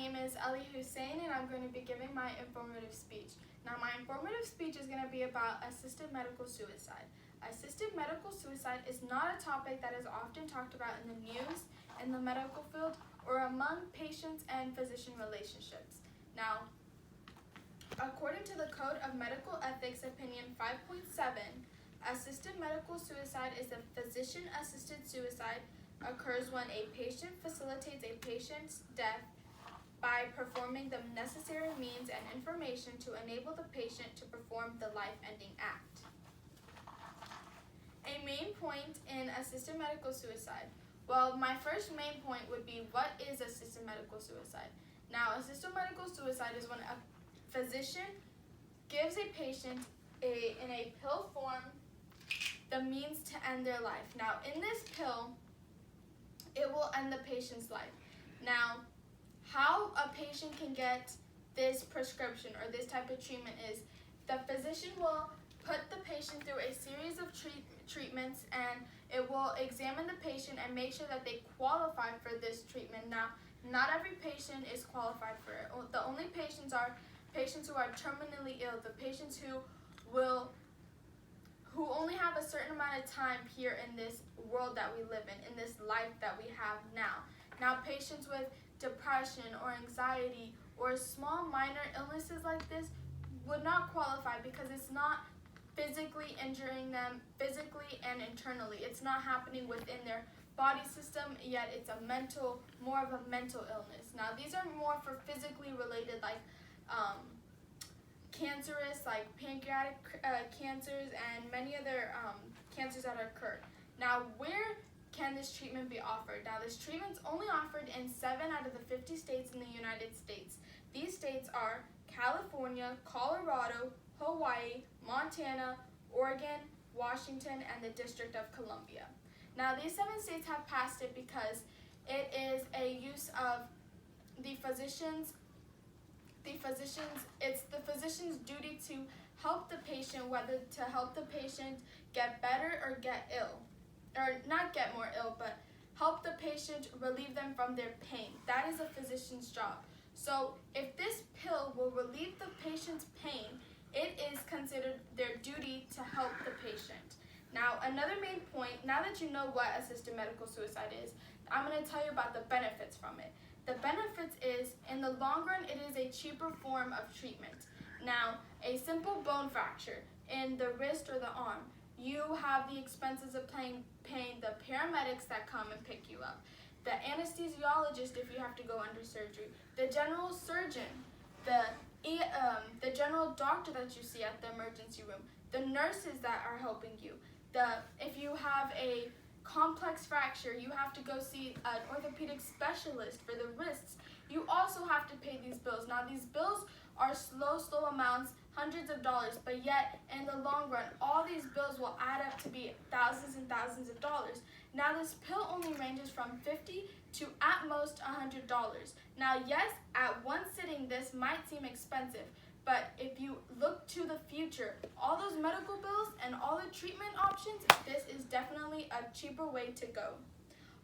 name is Elia Hussain, and I'm going to be giving my informative speech. Now, my informative speech is going to be about assisted medical suicide. Assisted medical suicide is not a topic that is often talked about in the news, in the medical field, or among patients and physician relationships. Now, according to the Code of Medical Ethics Opinion 5.7, assisted medical suicide is a physician-assisted suicide occurs when a patient facilitates a patient's death by performing the necessary means and information to enable the patient to perform the life-ending act. A main point in assisted medical suicide. Well, my first main point would be, what is assisted medical suicide? Now, assisted medical suicide is when a physician gives a patient in a pill form the means to end their life. Now, in this pill, it will end the patient's life. Now, how a patient can get this prescription or this type of treatment is the physician will put the patient through a series of treatments, and it will examine the patient and make sure that they qualify for this treatment. Now, not every patient is qualified for it. The only patients are patients who are terminally ill, the patients who only have a certain amount of time here in this world that we live in this life that we have now. Now, patients with depression or anxiety or small minor illnesses like this would not qualify because it's not physically injuring them physically and internally. It's not happening within their body system, yet it's more of a mental illness. Now, these are more for physically related, like cancerous, like pancreatic cancers and many other cancers that occur. Now, where can this treatment be offered? Now, this treatment's only offered in 7 out of the 50 states in the United States. These states are California, Colorado, Hawaii, Montana, Oregon, Washington, and the District of Columbia. Now, these 7 states have passed it because it is a use of the physician's duty to help the patient, whether to help the patient get better or get ill, or not get more ill, but help the patient relieve them from their pain. That is a physician's job. So if this pill will relieve the patient's pain, it is considered their duty to help the patient. Now, another main point, now that you know what assisted medical suicide is, I'm going to tell you about the benefits from it. The benefits is, in the long run, it is a cheaper form of treatment. Now, a simple bone fracture in the wrist or the arm, you have the expenses of paying the paramedics that come and pick you up, the anesthesiologist if you have to go under surgery, the general surgeon, the general doctor that you see at the emergency room, the nurses that are helping you. If you have a complex fracture, you have to go see an orthopedic specialist for the wrists. You also have to pay these bills. Now, these bills are slow amounts, hundreds of dollars, but yet in the long run, all these bills will add up to be thousands and thousands of dollars. Now, this pill only ranges from $50 to at most $100. Now, yes, at one sitting, this might seem expensive, but if you look to the future, all those medical bills and all the treatment options, this is definitely a cheaper way to go.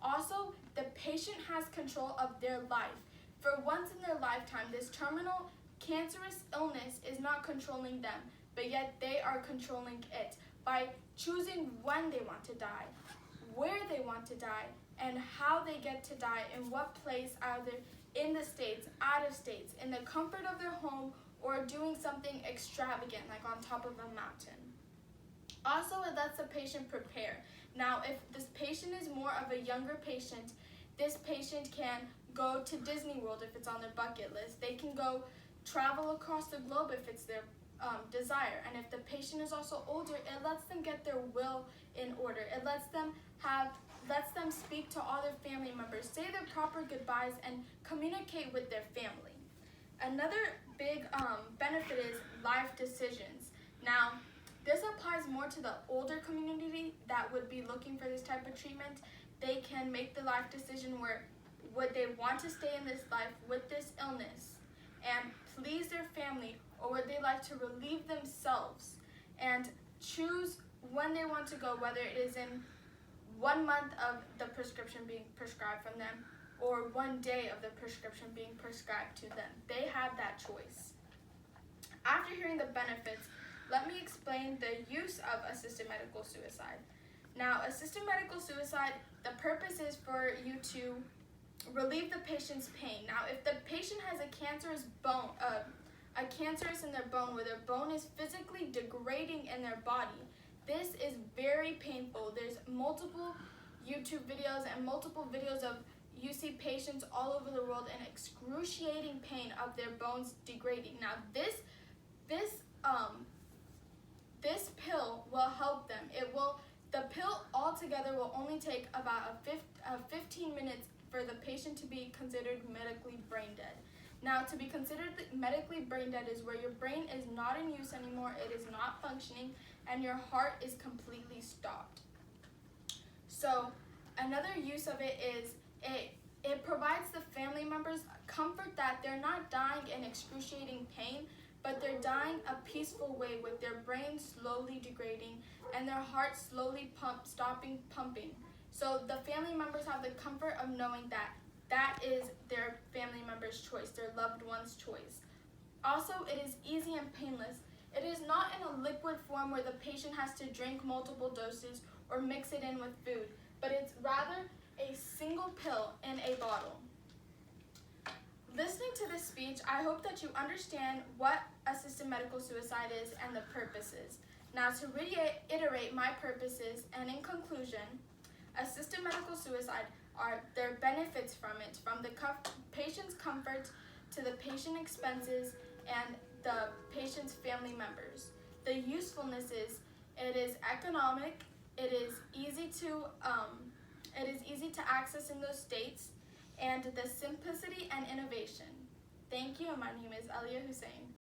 Also, the patient has control of their life. For once in their lifetime, this terminal cancerous illness is not controlling them, but yet they are controlling it by choosing when they want to die, where they want to die, and how they get to die, in what place, either in the states, out of states, in the comfort of their home, or doing something extravagant like on top of a mountain. Also, it lets the patient prepare. Now, if this patient is more of a younger patient, this patient can go to Disney World if it's on their bucket list. They can go travel across the globe if it's their desire. And if the patient is also older, it lets them get their will in order. It lets them speak to all their family members, say their proper goodbyes, and communicate with their family. Another big benefit is life decisions. Now, this applies more to the older community that would be looking for this type of treatment. They can make the life decision where would they want to stay in this life with this illness and please their family, or would they like to relieve themselves and choose when they want to go, whether it is in 1 month of the prescription being prescribed from them, or 1 day of the prescription being prescribed to them. They have that choice. After hearing the benefits, let me explain the use of assisted medical suicide. Now, assisted medical suicide, the purpose is for you to relieve the patient's pain. Now, if the patient has a cancerous in their bone, where their bone is physically degrading in their body, this is very painful. There's multiple YouTube videos and multiple videos of you see patients all over the world in excruciating pain of their bones degrading. Now, this pill will help them. The pill altogether will only take about 15 minutes for the patient to be considered medically brain dead. Now, to be considered medically brain dead is where your brain is not in use anymore, it is not functioning, and your heart is completely stopped. So, another use of it is it provides the family members comfort that they're not dying in excruciating pain, but they're dying a peaceful way with their brain slowly degrading and their heart slowly stopping pumping. So the family members have the comfort of knowing that that is their family member's choice, their loved one's choice. Also, it is easy and painless. It is not in a liquid form where the patient has to drink multiple doses or mix it in with food, but it's rather a single pill in a bottle. Listening to this speech, I hope that you understand what assisted medical suicide is and the purposes. Now, to reiterate my purposes, and in conclusion, assisted medical suicide are their benefits from it, from the patient's comfort to the patient expenses and the patient's family members. The usefulness is it is economic, it is easy to access in those states, and the simplicity and innovation. Thank you, and my name is Elia Hussain.